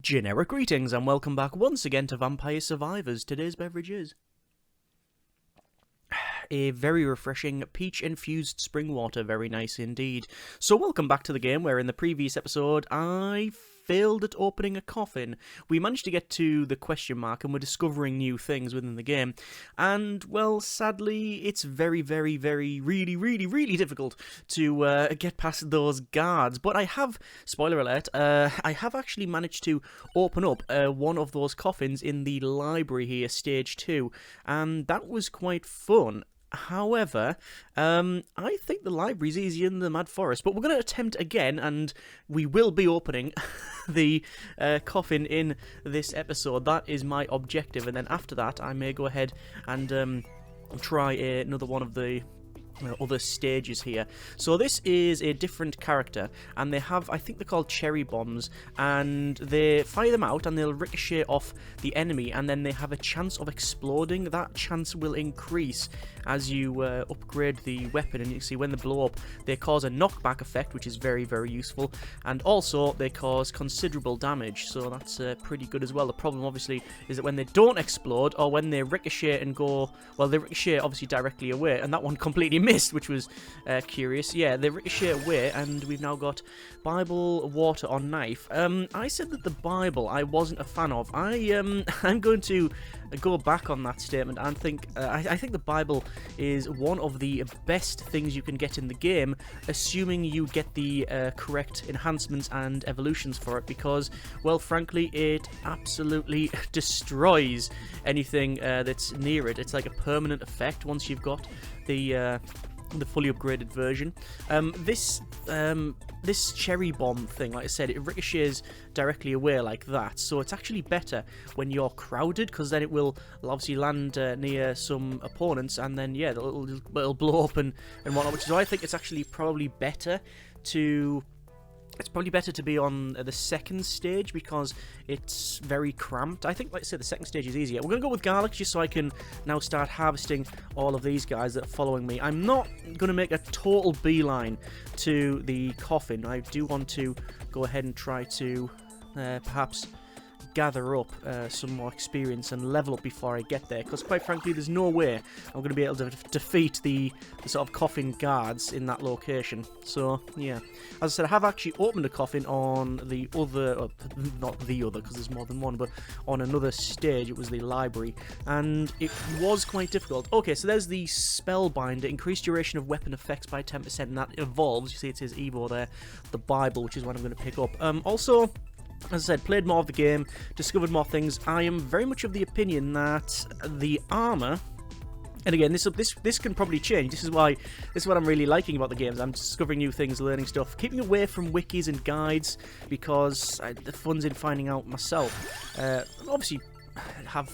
Generic greetings and welcome back once again to Vampire Survivors. Today's beverage is a very refreshing peach-infused spring water, very nice indeed. So welcome back to the game where in the previous episode I failed at opening a coffin. We managed to get to the question mark and we're discovering new things within the game. And, well, sadly, it's really difficult to get past those guards. But I have, spoiler alert, I have actually managed to open up one of those coffins in the library here, stage 2. And that was quite fun. However, I think the library's easier than the Mad Forest, but we're going to attempt again, and we will be opening the coffin in this episode. That is my objective, and then after that, I may go ahead and try another one of the other stages here. So this is a different character, and they have, I think they're called cherry bombs, and they fire them out and they'll ricochet off the enemy, and then they have a chance of exploding. That chance will increase as you upgrade the weapon, and you can see when they blow up they cause a knockback effect, which is very useful, and also they cause considerable damage, so that's pretty good as well. The problem obviously is that when they don't explode, or when they ricochet and go, well, they ricochet obviously directly away, and that one completely missed, which was curious. Yeah, they ricochet away, and we've now got Bible, water, or knife. I said that the Bible I wasn't a fan of. I'm going to go back on that statement and think I think the Bible is one of the best things you can get in the game, assuming you get the correct enhancements and evolutions for it, because, well, frankly, it absolutely destroys anything that's near it. It's like a permanent effect once you've got the fully upgraded version. This cherry bomb thing, like I said, it ricochets directly away like that, so it's actually better when you're crowded, because then it will obviously land near some opponents, and then yeah, it'll blow up and whatnot, which is why I think it's actually probably better to be on the second stage, because it's very cramped. I think, like I said, the second stage is easier. We're going to go with garlic just so I can now start harvesting all of these guys that are following me. I'm not going to make a total beeline to the coffin. I do want to go ahead and try to perhaps gather up some more experience and level up before I get there, because quite frankly there's no way I'm going to be able to defeat the sort of coffin guards in that location. So yeah, as I said, I have actually opened a coffin on the other, not the other because there's more than one, but on another stage. It was the library, and it was quite difficult. Okay, so there's the Spellbinder, increased duration of weapon effects by 10%, and that evolves. You see it says Evo there, the Bible, which is what I'm going to pick up. Also, as I said, played more of the game, discovered more things. I am very much of the opinion that the armor, and again, this can probably change. This is what I'm really liking about the games. I'm discovering new things, learning stuff, keeping away from wikis and guides, because the fun's in finding out myself. Obviously, have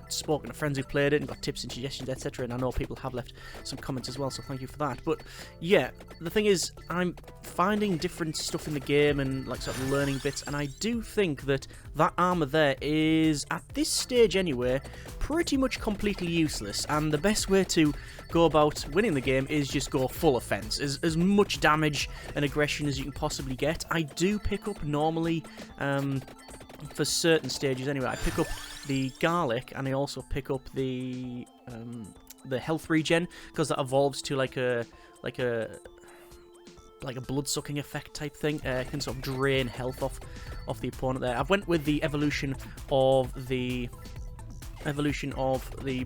spoken to friends who played it and got tips and suggestions, etc., and I know people have left some comments as well, so thank you for that. But yeah, the thing is, I'm finding different stuff in the game and like sort of learning bits, and I do think that armor there is, at this stage anyway, pretty much completely useless, and the best way to go about winning the game is just go full offense, as much damage and aggression as you can possibly get. I do pick up normally for certain stages anyway, I pick up the garlic, and I also pick up the health regen, because that evolves to like a blood-sucking effect type thing. It can sort of drain health off the opponent there. I've went with the evolution of the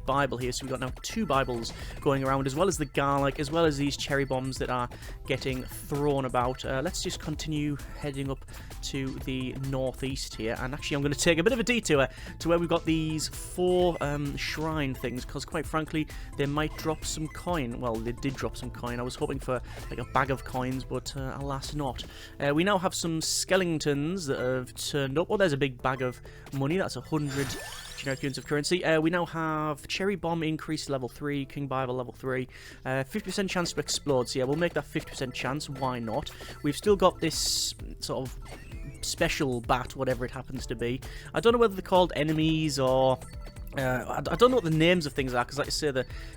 Bible here, so we've got now 2 Bibles going around, as well as the garlic, as well as these cherry bombs that are getting thrown about. Let's just continue heading up to the northeast here, and actually I'm going to take a bit of a detour to where we've got these 4 shrine things, because quite frankly they might drop some coin. Well, they did drop some coin. I was hoping for like a bag of coins, but alas not. We now have some skeletons that have turned up. Oh, there's a big bag of money. That's 100 generic units of currency. We now have Cherry Bomb increased level 3, King Bible level 3, 50% chance to explode, so yeah, we'll make that 50% chance, why not? We've still got this sort of special bat, whatever it happens to be. I don't know whether they're called enemies or I don't know what the names of things are, because like I say,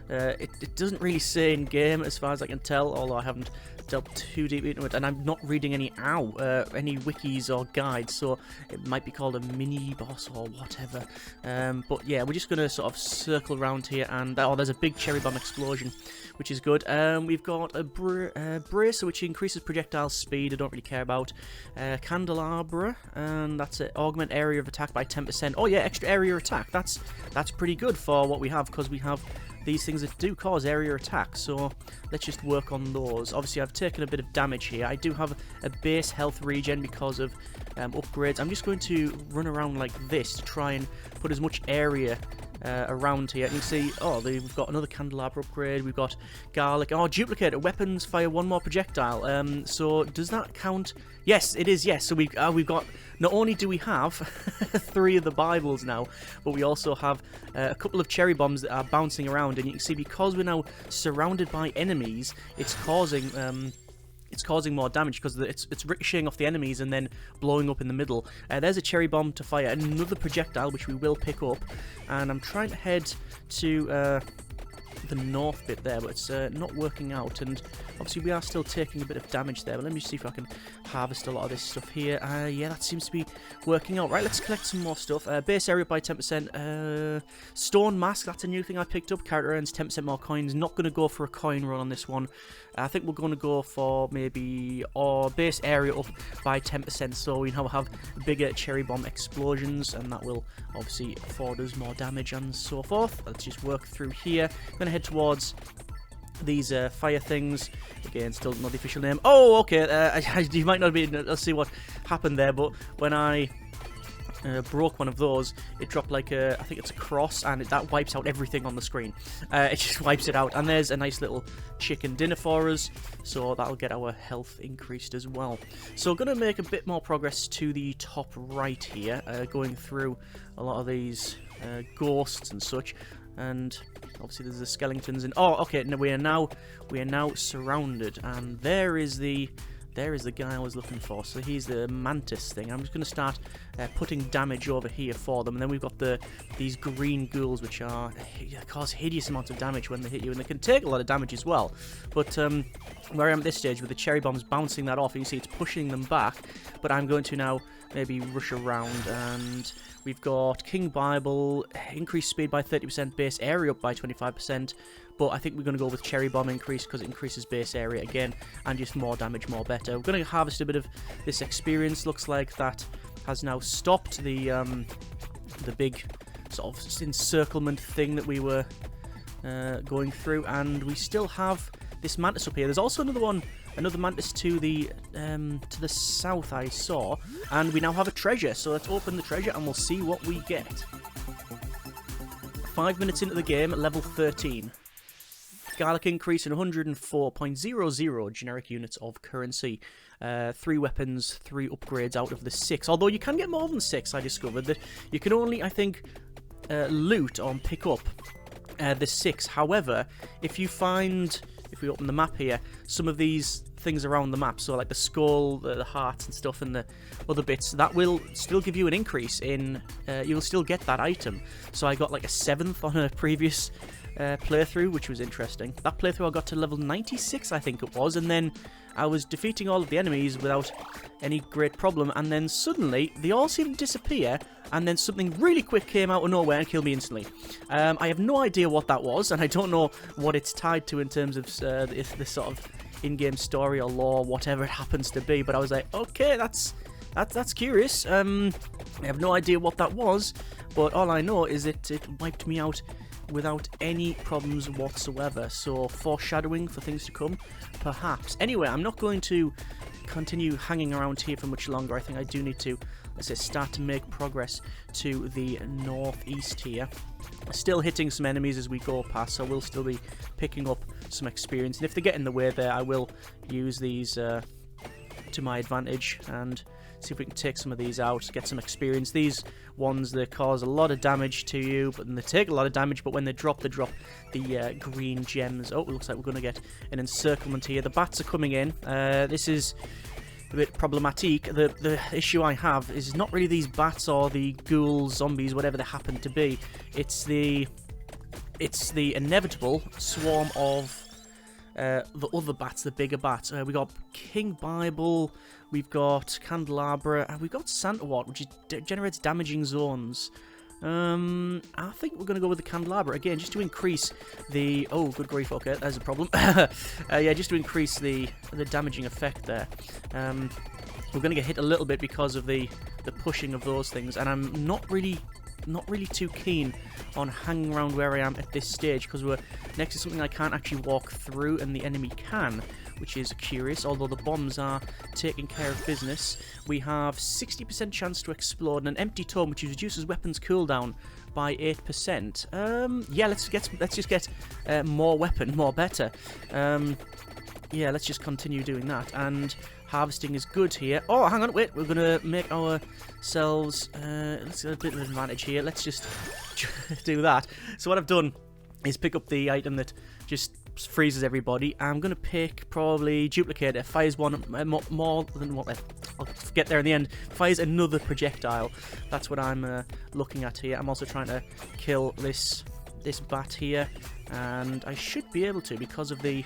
it doesn't really say in game as far as I can tell, although I haven't delved too deep into it, and I'm not reading any wikis or guides, so it might be called a mini boss or whatever. But yeah, we're just gonna sort of circle around here, and there's a big cherry bomb explosion, which is good. We've got a bracer, which increases projectile speed. I don't really care about. Candelabra, and that's it. Augment area of attack by 10%. Oh yeah, extra area attack. That's pretty good for what we have, because we have these things that do cause area attack, so let's just work on those. Obviously, I've taken a bit of damage here. I do have a base health regen because of upgrades. I'm just going to run around like this to try and put as much area around here. And you can see, oh, we've got another candelabra upgrade. We've got garlic. Oh, duplicator. Weapons fire one more projectile. So does that count? Yes, it is. Yes. So we've got. Not only do we have 3 of the Bibles now, but we also have a couple of cherry bombs that are bouncing around. And you can see, because we're now surrounded by enemies, it's causing more damage, because it's ricocheting off the enemies and then blowing up in the middle. There's a cherry bomb to fire another projectile, which we will pick up. And I'm trying to head to the north bit there, but it's not working out, and obviously we are still taking a bit of damage there. But let me see if I can harvest a lot of this stuff here. Yeah, that seems to be working out. Right, let's collect some more stuff. Base area by 10%. Stone mask, that's a new thing I picked up. Character earns 10% more coins. Not going to go for a coin run on this one. I think we're going to go for maybe our base area up by 10%, so we now have bigger cherry bomb explosions, and that will obviously afford us more damage and so forth. Let's just work through here. I'm going to head towards these fire things. Again, still not the official name. Oh, okay, you might not be able to see what happened there, but when I broke one of those, it dropped like I think it's a cross, and that wipes out everything on the screen. It just wipes it out, and there's a nice little chicken dinner for us, so that'll get our health increased as well. So going to make a bit more progress to the top right here, going through a lot of these ghosts and such, and obviously there's the skeletons, and oh, okay, no, we are now surrounded, and there is the guy I was looking for. So he's the mantis thing. I'm just going to start putting damage over here for them. And then we've got these green ghouls, which cause hideous amounts of damage when they hit you, and they can take a lot of damage as well. But where I am at this stage, with the cherry bombs bouncing that off, you see it's pushing them back. But I'm going to now maybe rush around, and we've got King Bible, increased speed by 30%, base area up by 25%. But I think we're going to go with Cherry Bomb increase, because it increases base area again, and just more damage, more better. We're going to harvest a bit of this experience. Looks like that has now stopped the big sort of encirclement thing that we were going through, and we still have this mantis up here. There's also another mantis to the south I saw, and we now have a treasure. So let's open the treasure and we'll see what we get. 5 minutes into the game, at level 13. Garlic increase in 104.00 generic units of currency. 3 weapons, 3 upgrades out of the 6. Although you can get more than 6, I discovered that you can only, I think, loot or pick up the 6. However, if we open the map here, some of these things around the map, so like the skull, the hearts and stuff, and the other bits, that will still give you an increase in, you'll still get that item. So I got like a 7th on a previous playthrough, which was interesting. That playthrough I got to level 96, I think it was, and then I was defeating all of the enemies without any great problem, and then suddenly they all seemed to disappear, and then something really quick came out of nowhere and killed me instantly. I have no idea what that was, and I don't know what it's tied to in terms of the sort of in-game story or lore, whatever it happens to be, but I was like, okay, that's curious. I have no idea what that was, but all I know is it wiped me out without any problems whatsoever. So foreshadowing for things to come, perhaps. Anyway, I'm not going to continue hanging around here for much longer. I think I do need to, let's say, start to make progress to the northeast here. Still hitting some enemies as we go past, so we'll still be picking up some experience. And if they get in the way there, I will use these to my advantage and see if we can take some of these out, get some experience. These ones, they cause a lot of damage to you, but then they take a lot of damage, but when they drop the green gems. Oh, it looks like we're going to get an encirclement here. The bats are coming in. This is a bit problematic. The issue I have is not really these bats or the ghouls, zombies, whatever they happen to be. It's the inevitable swarm of the other bats, the bigger bats. We got King Bible, we've got Candelabra, and we've got Santa Wart, which generates damaging zones. I think we're going to go with the Candelabra again, just to increase the... Oh, good grief, okay, there's a problem. Yeah, just to increase the damaging effect there. We're going to get hit a little bit because of the pushing of those things, and I'm not really too keen on hanging around where I am at this stage, because we're next to something I can't actually walk through and the enemy can, which is curious. Although the bombs are taking care of business, we have 60% chance to explode and an empty tome, which reduces weapons cooldown by 8%. Yeah, let's just get more weapon, more better. Yeah, let's just continue doing that. And harvesting is good here. Oh, hang on, wait. We're going to make ourselves... let's get a bit of an advantage here. Let's just do that. So what I've done is pick up the item that just freezes everybody. I'm going to pick probably Duplicator. Fires one more than what... I'll get there in the end. Fires another projectile. That's what I'm looking at here. I'm also trying to kill this bat here. And I should be able to, because of the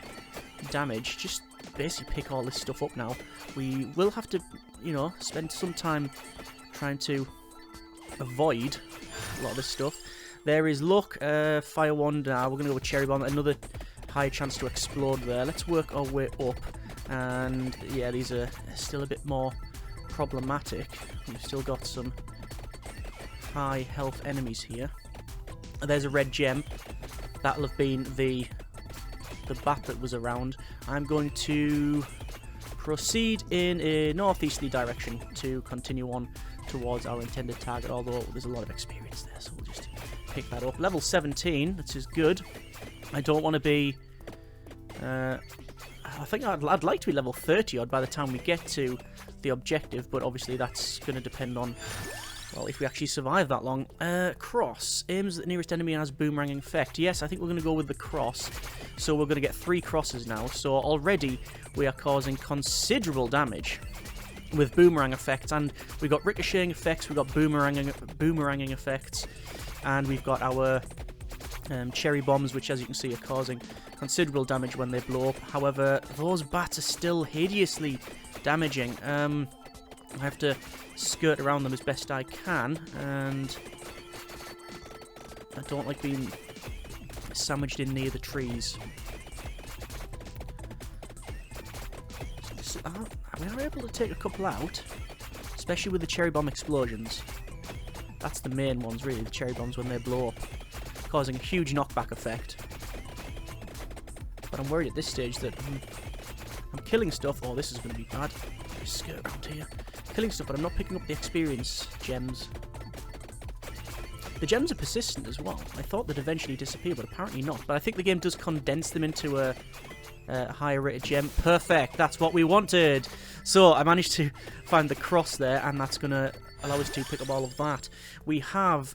damage, just basically pick all this stuff up now. We will have to, you know, spend some time trying to avoid a lot of this stuff. There is luck, fire wand. We're going to go with cherry bomb, another high chance to explode there. Let's work our way up, and yeah, these are still a bit more problematic. We've still got some high health enemies here. There's a red gem. That'll have been the bat that was around. I'm going to proceed in a northeasterly direction to continue on towards our intended target, although there's a lot of experience there, so we'll just pick that up. Level 17, which is good. I don't want to be... I think I'd like to be level 30 odd by the time we get to the objective, but obviously that's going to depend on... Well, if we actually survive that long. Cross. Aims at the nearest enemy and has boomeranging effect. Yes, I think we're going to go with the cross. So we're going to get 3 crosses now. So already we are causing considerable damage with boomerang effects. And we've got ricocheting effects, we've got boomeranging effects. And we've got our cherry bombs, which as you can see are causing considerable damage when they blow up. However, those bats are still hideously damaging. I have to skirt around them as best I can, and I don't like being sandwiched in near the trees. We are able to take a couple out, especially with the cherry bomb explosions. That's the main ones, really, the cherry bombs when they blow up, causing a huge knockback effect. But I'm worried at this stage that I'm killing stuff. Oh, this is going to be bad. Just skirt around here. Killing stuff, but I'm not picking up the experience gems. The gems are persistent as well. I thought they'd eventually disappear, but apparently not. But I think the game does condense them into a higher rated gem. Perfect, that's what we wanted. So I managed to find the cross there, and that's going to allow us to pick up all of that. We have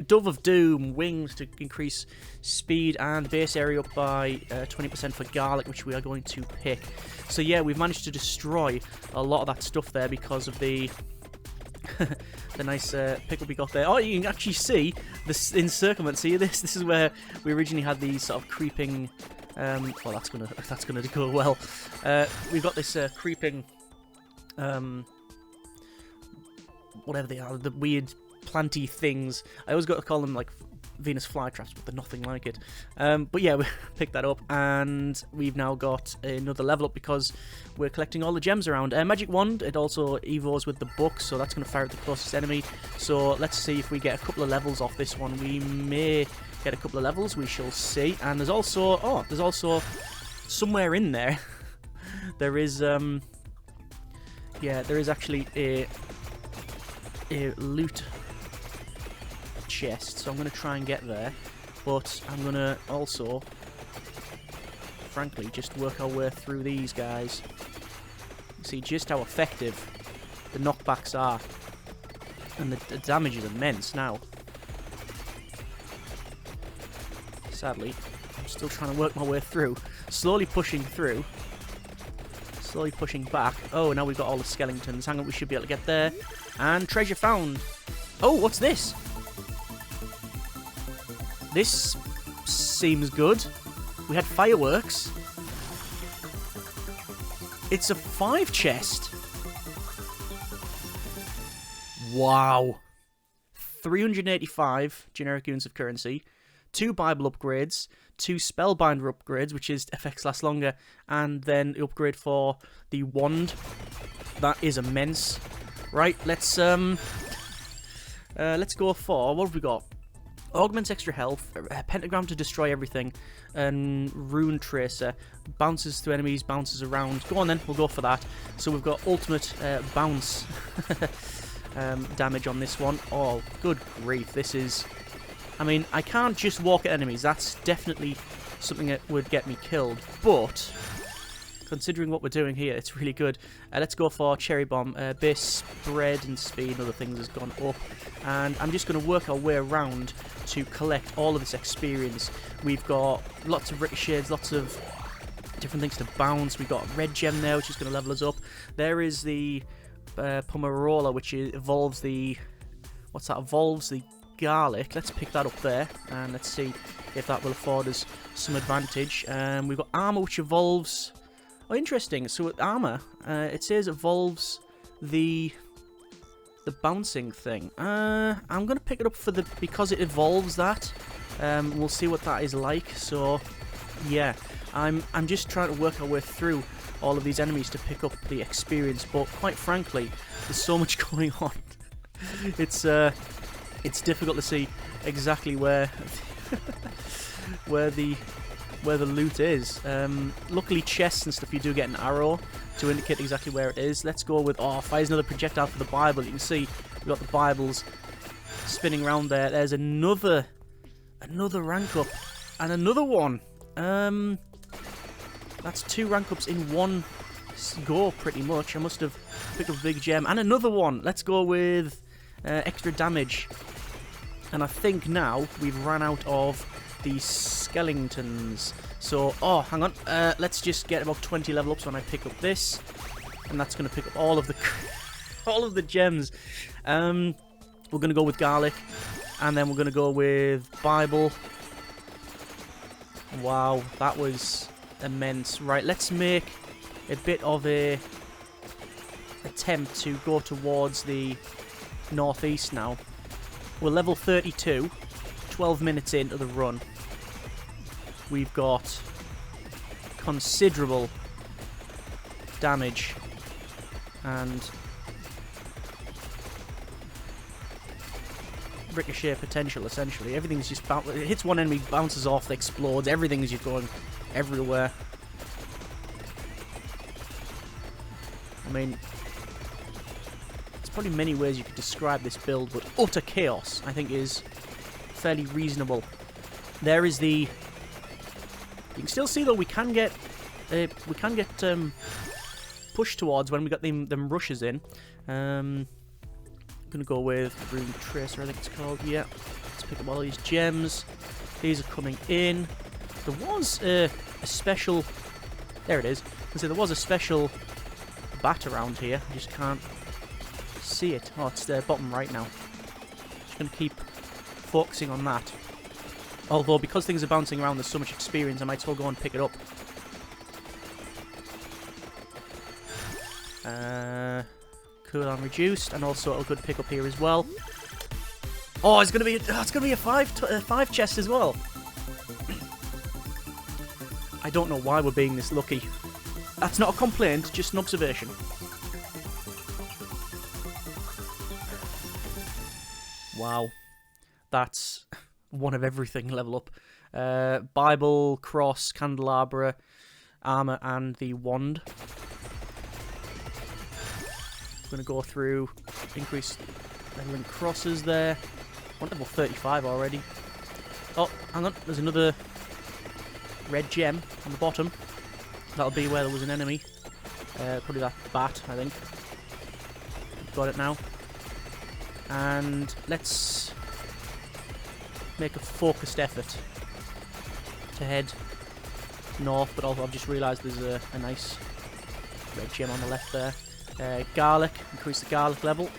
Dove of Doom, wings to increase speed, and base area up by 20% for garlic, which we are going to pick. So yeah, we've managed to destroy a lot of that stuff there because of the the nice pickup we got there. Oh, you can actually see this encirclement. See this? This is where we originally had these sort of creeping. Well, that's gonna go well. We've got this creeping, whatever they are, the weird planty things. I always got to call them like Venus flytraps, but they're nothing like it. But yeah, we picked that up, and we've now got another level up because we're collecting all the gems around. Magic Wand, it also evos with the book, so that's going to fire at the closest enemy. So let's see if we get a couple of levels off this one. We may get a couple of levels, we shall see. And there's also, there's also somewhere in there, there is, yeah, there is actually a loot chest, so I'm going to try and get there, but I'm going to also, frankly, just work our way through these guys. See just how effective the knockbacks are, and the damage is immense now. Sadly, I'm still trying to work my way through, slowly pushing through. Slowly pushing back. Oh, now we've got all the skeletons. Hang on, we should be able to get there. And treasure found. Oh, what's this? This seems good. We had fireworks. It's a 5 chest. Wow. 385 generic units of currency. 2 Bible upgrades. 2 Spellbinder upgrades, which is effects last longer. And then the upgrade for the wand. That is immense. Right, let's go for... What have we got? Augments extra health, pentagram to destroy everything, and rune tracer, bounces to enemies, bounces around. Go on then, we'll go for that. So we've got ultimate bounce damage on this one. Oh, good grief, this is... I mean, I can't just walk at enemies, that's definitely something that would get me killed, but... Considering what we're doing here, it's really good. Let's go for Cherry Bomb. Base spread and speed and other things has gone up. And I'm just going to work our way around to collect all of this experience. We've got lots of ricochets, lots of different things to bounce. We've got a red gem there, which is going to level us up. There is the Pomerola, which evolves the... What's that? Evolves the garlic. Let's pick that up there. And let's see if that will afford us some advantage. We've got armor, which evolves... Oh, interesting. So with armor, it says evolves the bouncing thing. I'm gonna pick it up for because it evolves that. We'll see what that is like. So, yeah, I'm just trying to work our way through all of these enemies to pick up the experience. But quite frankly, there's so much going on. It's difficult to see exactly where where the loot is. Luckily chests and stuff, you do get an arrow to indicate exactly where it is. Let's go with, oh, fires another projectile for the Bible. You can see we've got the Bibles spinning around there. There's another rank up and another one. That's 2 rank ups in one go pretty much. I must have picked up a big gem and another one. Let's go with extra damage. And I think now we've run out of the skeletons. So, oh, hang on. Let's just get about 20 level ups when I pick up this, and that's going to pick up all of the all of the gems. We're going to go with garlic, and then we're going to go with Bible. Wow, that was immense. Right, let's make a bit of a attempt to go towards the northeast now. We're level 32. 12 minutes into the run. We've got considerable damage and ricochet potential, essentially. Everything's just it hits one enemy, bounces off, explodes, everything's just going everywhere. I mean, there's probably many ways you could describe this build, but utter chaos, I think, is fairly reasonable. There is the... You can still see though we can get pushed towards when we got them rushes in. I'm gonna go with Rune Tracer, I think it's called. Yeah. Let's pick up all these gems. These are coming in. There was a special... There it is. So there was a special bat around here. I just can't see it. Oh, it's the bottom right now. Just gonna keep focusing on that. Although, because things are bouncing around, there's so much experience, I might as well go and pick it up. Cooldown reduced, and also a good pick up here as well. Oh, it's gonna be a 5 chest as well. I don't know why we're being this lucky. That's not a complaint, just an observation. Wow. That's one of everything level up. Bible, cross, candelabra, armor, and the wand. I'm going to go through, increase leveling crosses there. I'm level 35 already. Oh, hang on, there's another red gem on the bottom. That'll be where there was an enemy. Probably that bat, I think. Got it now. And let's make a focused effort to head north, but also I've just realised there's a nice red gem on the left there. Garlic, increase the garlic level.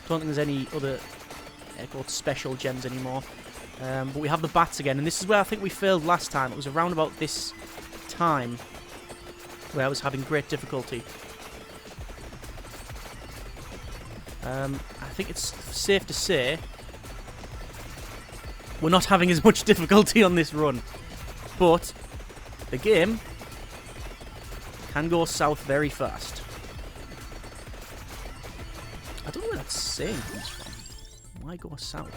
Don't think there's any other special gems anymore. But we have the bats again, and this is where I think we failed last time. It was around about this time where I was having great difficulty. I think it's safe to say we're not having as much difficulty on this run. But the game can go south very fast. I don't know where that saying comes from. Why go south?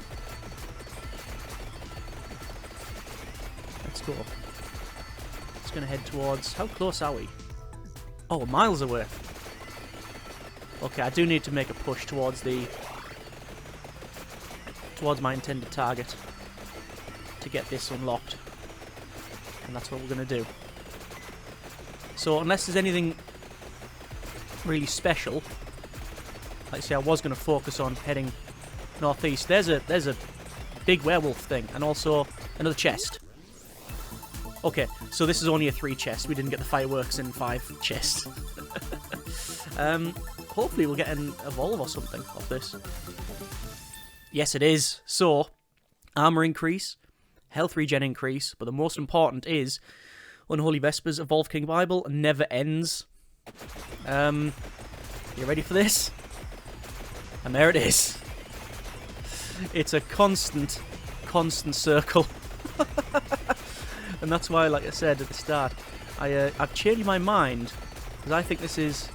Let's go. It's going to head towards... How close are we? Oh, miles away. Okay, I do need to make a push towards my intended target to get this unlocked. And that's what we're going to do. So, unless there's anything really special, like I say, I was going to focus on heading northeast. There's a big werewolf thing, and also another chest. Okay, so this is only a 3 chest. We didn't get the fireworks in 5 chests. Hopefully we'll get an evolve or something off this. Yes, it is. So, armor increase, health regen increase, but the most important is Unholy Vespers, Evolve King Bible, never ends. You ready for this? And there it is. It's a constant circle. And that's why, like I said at the start, I've changed my mind, because I think this is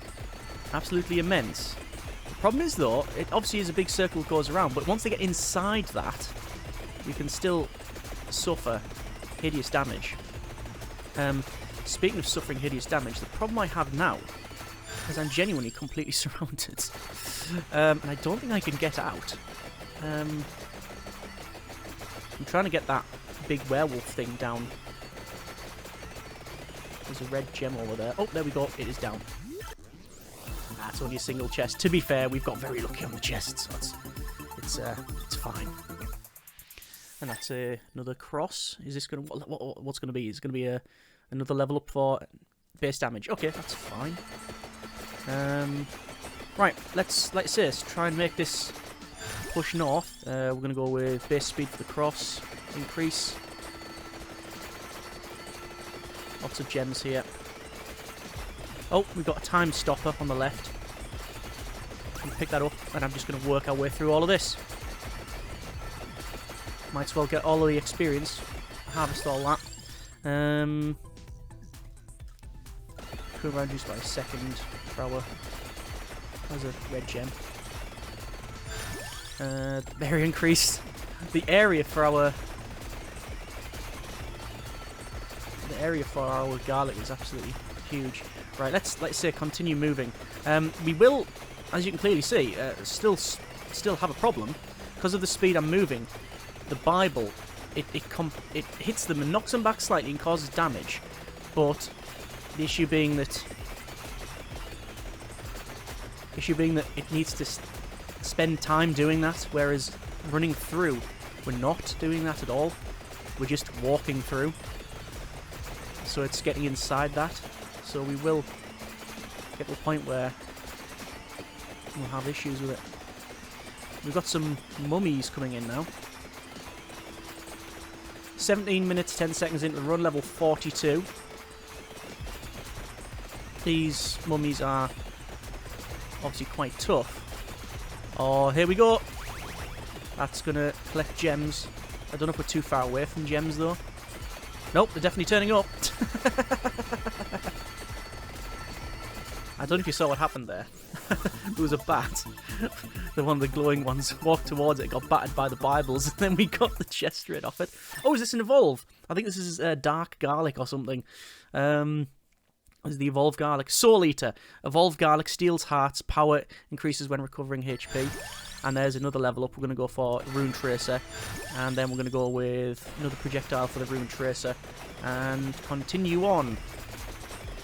absolutely immense. The problem is, though, it obviously is a big circle that goes around, but once they get inside that, you can still suffer hideous damage. Speaking of suffering hideous damage, the problem I have now is I'm genuinely completely surrounded. And I don't think I can get out. I'm trying to get that big werewolf thing down. There's a red gem over there. Oh, there we go. It is down. That's only a single chest. To be fair, we've got very lucky on the chest, so it's fine. And that's another cross. Is this going to... What's going to be? Is it going to be another level up for base damage? Okay, that's fine. Right, let's say, let's try and make this push north. We're going to go with base speed for the cross. Increase. Lots of gems here. Oh, we've got a time stopper on the left. We'll pick that up, and I'm just going to work our way through all of this. Might as well get all of the experience. Harvest all that. Cool reduced by a second per hour. There's a red gem. Very increased. The area for our garlic is absolutely huge. Right, let's say continue moving. We will, as you can clearly see, still have a problem because of the speed I'm moving. The Bible, it hits them and knocks them back slightly and causes damage, but the issue being that it needs to spend time doing that, whereas running through, we're not doing that at all. We're just walking through. So it's getting inside that. So we will get to a point where we'll have issues with it. We've got some mummies coming in now. 17 minutes, 10 seconds into the run, level 42. These mummies are obviously quite tough. Oh, here we go. That's going to collect gems. I don't know if we're too far away from gems, though. Nope, they're definitely turning up. I don't know if you saw what happened there. There was a bat. One of the glowing ones walked towards it, got battered by the Bibles, and then we got the chest straight off it. Oh, is this an evolve? I think this is dark garlic or something. This is the evolve garlic. Soul Eater. Evolve garlic steals hearts. Power increases when recovering HP. And there's another level up. We're going to go for Rune Tracer. And then we're going to go with another projectile for the Rune Tracer. And continue on.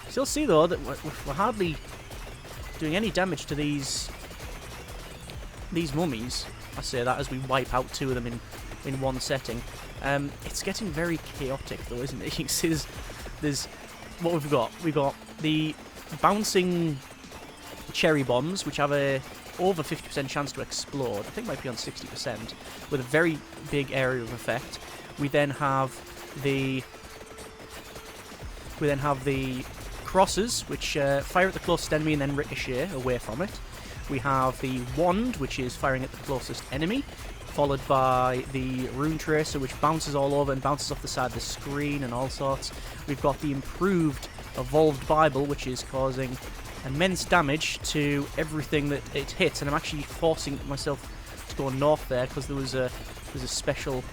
Still see, though, that we're hardly doing any damage to these mummies. I say that as we wipe out 2 of them in one setting. It's getting very chaotic, though, isn't it? You can see there's what we've got. We've got the bouncing cherry bombs, which have a over 50% chance to explode. I think it might be on 60%, with a very big area of effect. We then have the crosses, which fire at the closest enemy and then ricochet away from it. We have the wand, which is firing at the closest enemy, followed by the rune tracer, which bounces all over and bounces off the side of the screen and all sorts. We've got the improved evolved Bible, which is causing immense damage to everything that it hits, and I'm actually forcing myself to go north there because there's a special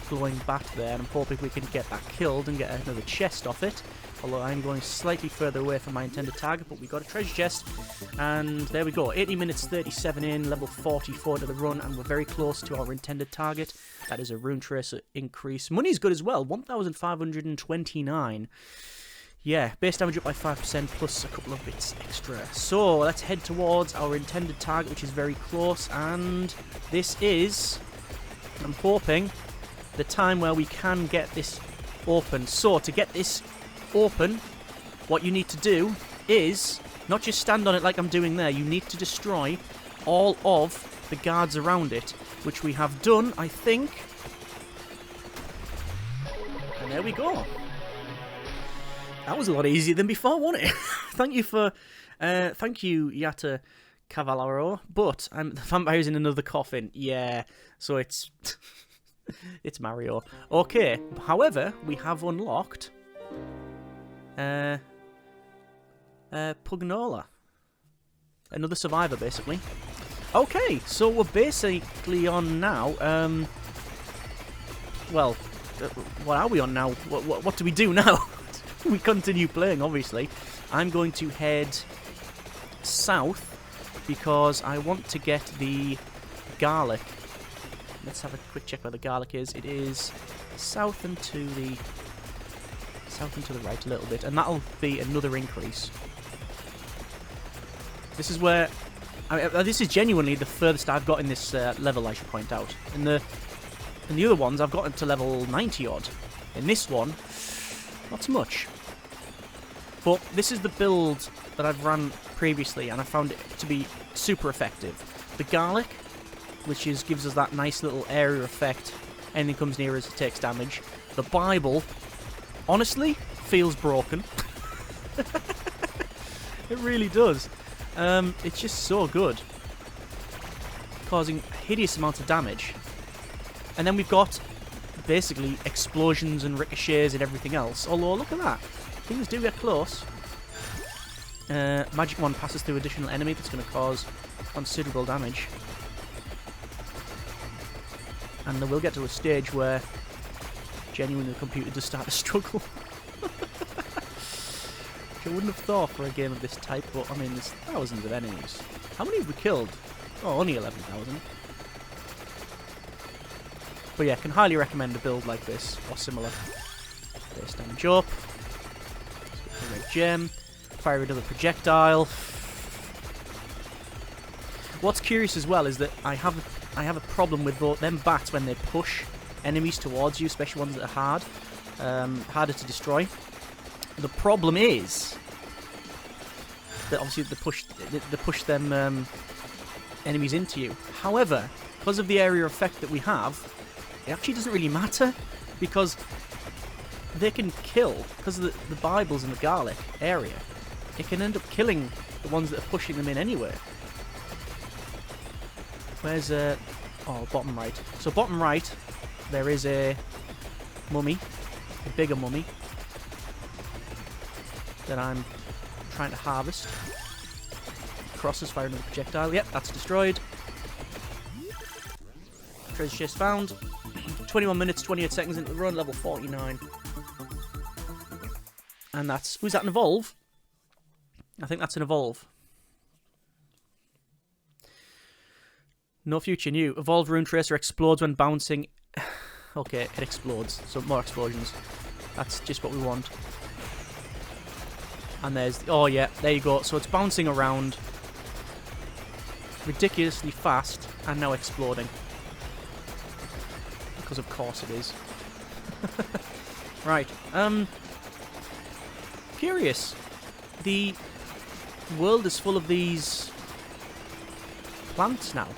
glowing bat there, and I'm hoping we can get that killed and get another chest off it. Although I'm going slightly further away from my intended target, but we got a treasure chest, and there we go. 80 minutes 37 in, level 44 to the run, and we're very close to our intended target. That is a rune tracer increase. Money's good as well, 1,529. Yeah, base damage up by 5% plus a couple of bits extra. So let's head towards our intended target, which is very close, and this is, I'm hoping, the time where we can get this open. So to get this open, what you need to do is not just stand on it like I'm doing there. You need to destroy all of the guards around it, which we have done, I think. And there we go. That was a lot easier than before, wasn't it? Thank you, Yata Cavallaro. But the vampire's in another coffin. Yeah, so it's it's Mario. Okay, however, we have unlocked Pugnola. Another survivor, basically. Okay, so we're basically on now. Well, what are we on now? What do we do now? We continue playing, obviously. I'm going to head south because I want to get the garlic. Let's have a quick check where the garlic is. It is south and to the right a little bit, and that'll be another increase. This is where this is genuinely the furthest I've got in this level, I should point out. In the other ones, I've gotten to level 90 odd. In this one, not so much. But this is the build that I've run previously, and I found it to be super effective. The garlic, which gives us that nice little area effect. Anything comes near us, it takes damage. The Bible, honestly, feels broken. It really does. It's just so good, causing hideous amounts of damage. And then we've got basically explosions and ricochets and everything else. Although, look at that. Things do get close. Magic Wand passes through additional enemy that's going to cause considerable damage. And then we'll get to a stage where genuinely the computer does start to struggle. Which I wouldn't have thought for a game of this type, but I mean, there's thousands of enemies. How many have we killed? Oh, only 11,000. But yeah, can highly recommend a build like this, or similar. Base damage up. Let's get the red gem. Fire another projectile. What's curious as well is that I have a problem with them bats when they push enemies towards you, especially ones that are harder to destroy. The problem is that obviously they push them enemies into you. However, because of the area effect that we have, it actually doesn't really matter, because they can kill, because of the Bibles in the garlic area, it can end up killing the ones that are pushing them in anyway. Where's oh, bottom right. So bottom right, there is a mummy, a bigger mummy, that I'm trying to harvest. Crosses, fire another projectile. Yep, that's destroyed. Treasure chest found. 21 minutes, 28 seconds into the run, level 49. And that's... Was that an evolve? I think that's an evolve. No future new. Evolved Rune Tracer explodes when bouncing. Okay, it explodes. So more explosions. That's just what we want. And there's... Oh yeah, there you go. So it's bouncing around ridiculously fast and now exploding. Because of course it is. Right. Curious. The world is full of these plants now.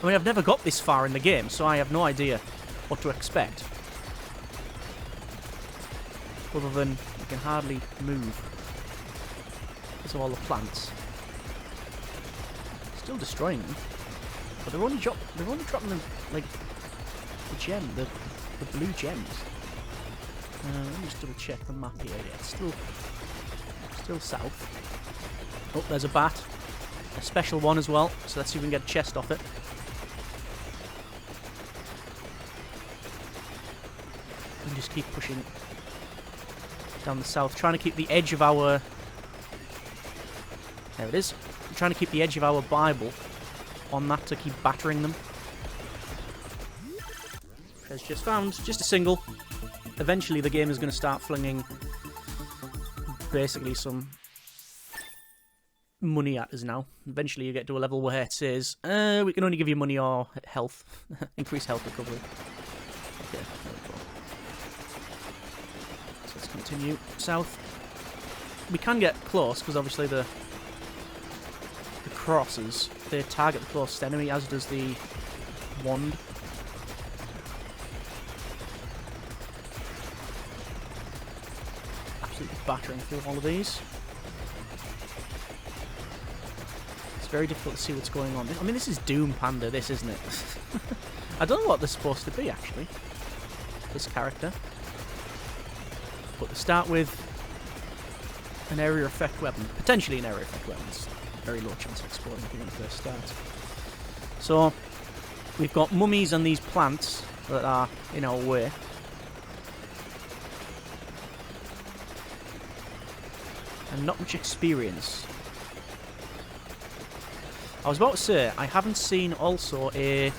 I mean, I've never got this far in the game, so I have no idea what to expect. Other than you can hardly move because of all the plants. Still destroying them, but they're only dropping them like the blue gems. Let me just double check the map here. Yeah, it's still south. Oh, there's a bat, a special one as well. So let's see if we can get a chest off it. And just keep pushing down the south, trying to keep the edge of our... There it is. I'm trying to keep the edge of our Bible on that to keep battering them. Treasure just found. Just a single. Eventually the game is going to start flinging basically some money at us now. Eventually you get to a level where it says, we can only give you money or health. Increase health recovery. Okay, there we go. So let's continue south. We can get close, because obviously the crosses, they target the closest enemy, as does the wand. Absolutely battering through all of these. It's very difficult to see what's going on. I mean, this is Doom Panda, this, isn't it? I don't know what they're supposed to be, actually. This character. But they start with an area effect weapon. Potentially an area effect weapon. It's very low chance of exploding when it first starts. So, we've got mummies and these plants that are in our way. And not much experience. I was about to say, I haven't seen also a...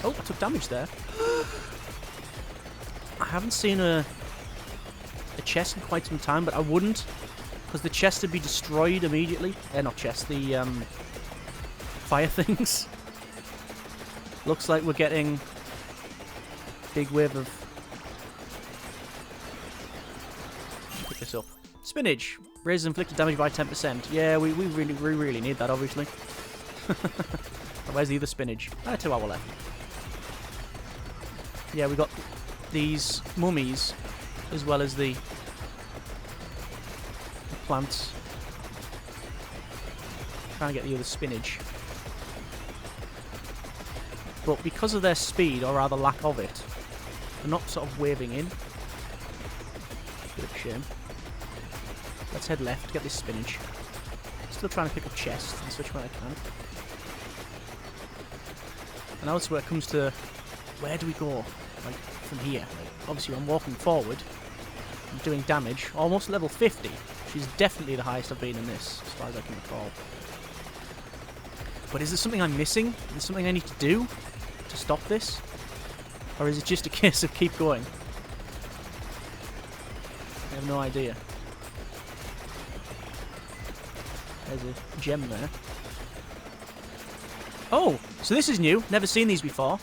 Oh, I took damage there. I haven't seen a chest in quite some time, but I wouldn't, because the chest would be destroyed immediately. Not chest, the fire things. Looks like we're getting a big wave of... Pick this up. Spinach! Raises inflicted damage by 10%. Yeah, we really need that, obviously. Where's the other spinach? Ah, 2 hours left. Yeah, we got these mummies, as well as the plants. Trying to get the other spinach. But because of their speed, or rather lack of it, they're not sort of waving in. Bit of a shame. Let's head left, get this spinach. Still trying to pick up chests and switch when I can. And now it's where it comes to, where do we go? Like, from here. Like, obviously I'm walking forward. I'm doing damage. Almost level 50. Which is definitely the highest I've been in this, as far as I can recall. But is there something I'm missing? Is there something I need to do to stop this? Or is it just a case of keep going? I have no idea. There's a gem there. Oh! So this is new. Never seen these before.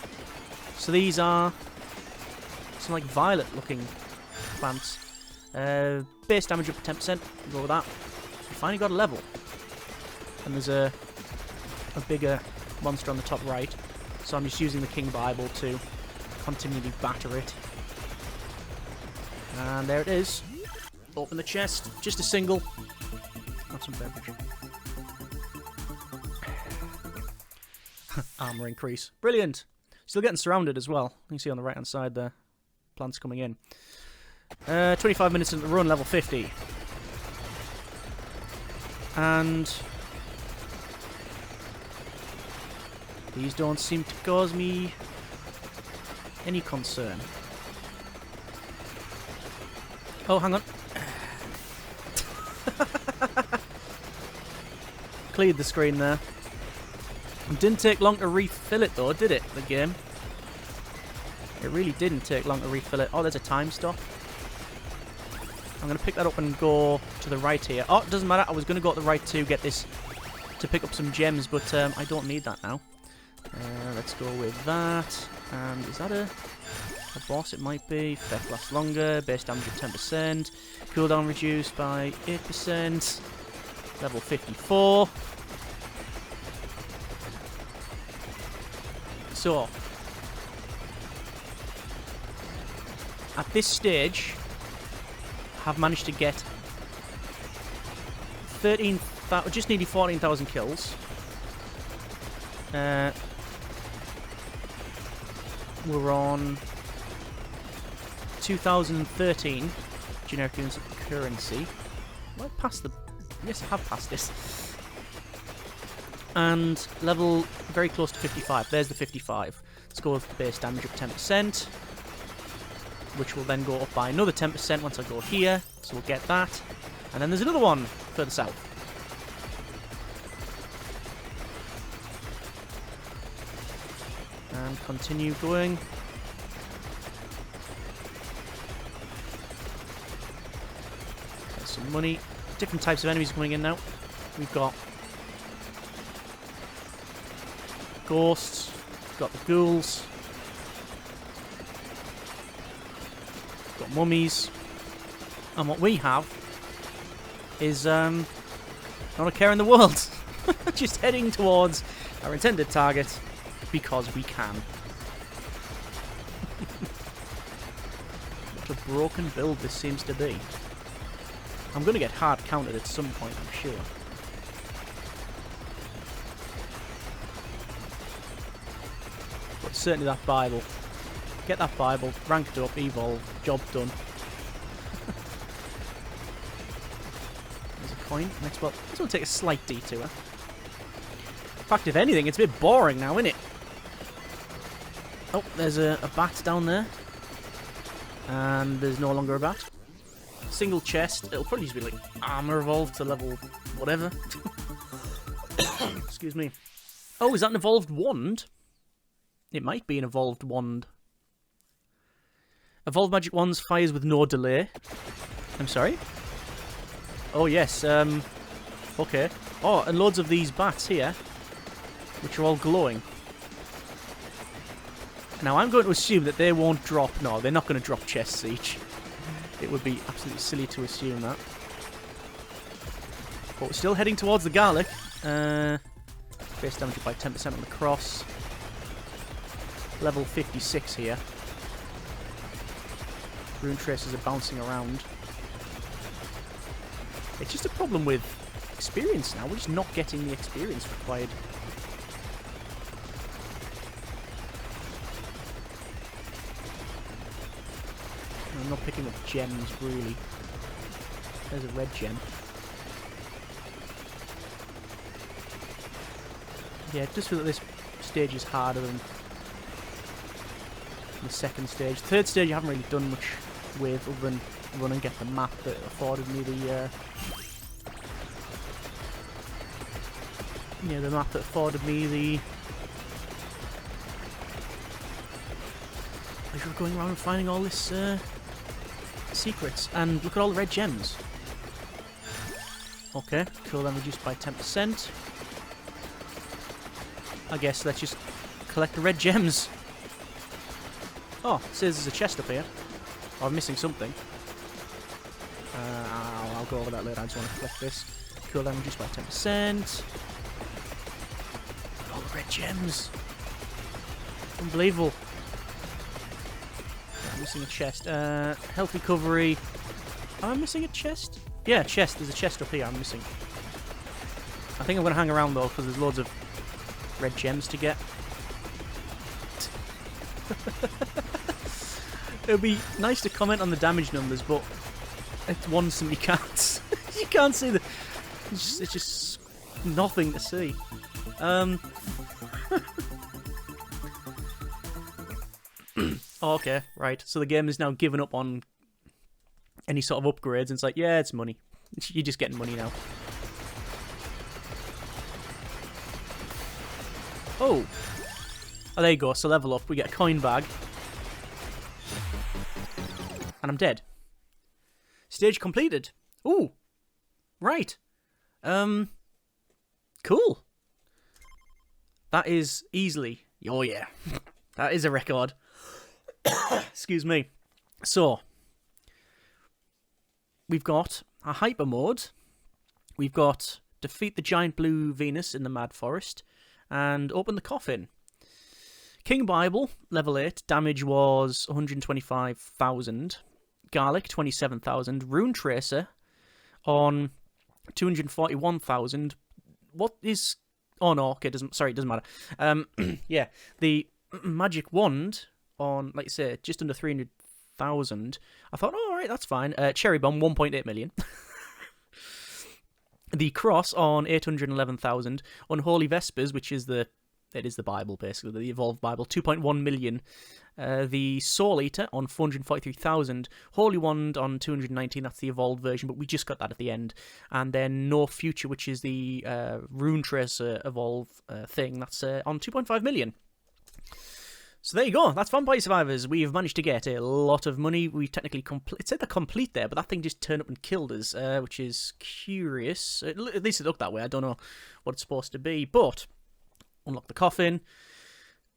So these are some like violet looking plants. Base damage up to 10%. Go with that. We finally got a level. And there's a bigger monster on the top right. So I'm just using the King Bible to continually batter it. And there it is. Open the chest. Just a single. Not some beverage. Armor increase. Brilliant. Still getting surrounded as well. You can see on the right hand side there. Plants coming in. 25 minutes into the run, level 50. And these don't seem to cause me any concern. Oh, hang on. Cleared the screen there. It didn't take long to refill it though, did it, the game? It really didn't take long to refill it. Oh, there's a time stop. I'm going to pick that up and go to the right here. Oh, it doesn't matter. I was going to go to the right to get this, to pick up some gems, but I don't need that now. Let's go with that. And is that a... A boss it might be. Effect lasts longer. Base damage of 10%. Cooldown reduced by 8%. Level 54. So, at this stage, I've managed to get 13,000, just nearly 14,000 kills. We're on 2013 generic units of currency. Have I passed the... Yes, I have passed this. And level very close to 55. There's the 55. Let's go with the base damage of 10%, which will then go up by another 10% once I go here. So we'll get that. And then there's another one further south. And continue going. There's some money. Different types of enemies coming in now. We've got ghosts, we've got the ghouls, we've got mummies, and what we have is not a care in the world. Just heading towards our intended target because we can. What a broken build this seems to be. I'm going to get hard counted at some point, I'm sure. But certainly that Bible. Get that Bible, ranked up, evolve, job done. There's a coin. Next, well, this will take a slight detour. In fact, if anything, it's a bit boring now, isn't it? Oh, there's a bat down there. And there's no longer a bat. Single chest. It'll probably just be like armor evolved to level whatever. Excuse me. Oh, is that an evolved wand? It might be an evolved wand. Evolved magic wands fires with no delay. I'm sorry? Oh, yes. Okay. Oh, and loads of these bats here, which are all glowing. Now, I'm going to assume that they won't drop... No, they're not going to drop chests each. It would be absolutely silly to assume that. But we're still heading towards the garlic. Base damage by 10% on the cross. Level 56 here. Rune tracers are bouncing around. It's just a problem with experience now. We're just not getting the experience required. I'm not picking up gems, really. There's a red gem. Yeah, it does feel that this stage is harder than the second stage. Third stage I haven't really done much with, other than run and get the map that afforded me the... yeah, the map that afforded me the... pleasure of going around and finding all this... secrets. And look at all the red gems. Okay, cool, then reduced by 10%. I guess let's just collect the red gems. Oh, it says there's a chest up here. Oh, I'm missing something. I'll go over that later. I just want to collect this. Cool, then reduced by 10%. All the red gems. Unbelievable. I'm missing a chest. Health recovery. Am I missing a chest? Yeah, chest. There's a chest up here I'm missing. I think I'm going to hang around though, because there's loads of red gems to get. It would be nice to comment on the damage numbers, but it's one simply can't. You can't see the... It's just nothing to see. Oh, okay, right. So the game is now given up on any sort of upgrades, and it's like, yeah, it's money. You're just getting money now. Oh, there you go. So level up. We get a coin bag. And I'm dead. Stage completed. Ooh. Right. Cool. That is easily... Oh, yeah. That is a record. Excuse me. So, we've got a hyper mode. We've got defeat the giant blue Venus in the Mad Forest and open the coffin. King Bible, level 8, damage was 125,000. Garlic, 27,000. Rune Tracer on 241,000. What is... Oh, no, okay, it doesn't matter. Yeah, the magic wand on, like I say, just under 300,000. I thought, oh, all right, that's fine. Cherry Bomb, 1.8 million. The cross on 811,000. Unholy Vespers, which is the Bible, basically, the Evolved Bible, 2.1 million. The Soul Eater on 443,000. Holy Wand on 219, that's the Evolved version, but we just got that at the end. And then No Future, which is the Rune Tracer Evolve thing, that's on 2.5 million. So there you go, that's Vampire Survivors. We've managed to get a lot of money. We technically it said they're complete there, but that thing just turned up and killed us, which is curious. At least it looked that way. I don't know what it's supposed to be, but unlock the coffin,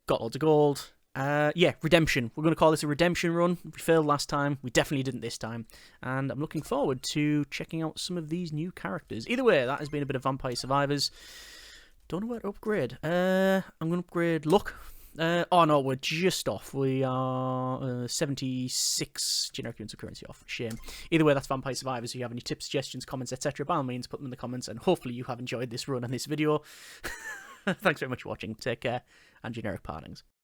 got loads of gold. Yeah, redemption. We're going to call this a redemption run. We failed last time. We definitely didn't this time. And I'm looking forward to checking out some of these new characters. Either way, that has been a bit of Vampire Survivors. Don't know where to upgrade. I'm going to upgrade luck. Oh no, we're just off. We are 76 generic units of currency off. Shame. Either way, that's Vampire Survivors. If you have any tips, suggestions, comments, etc., by all means, put them in the comments, and hopefully you have enjoyed this run and this video. Thanks very much for watching. Take care, and generic partings.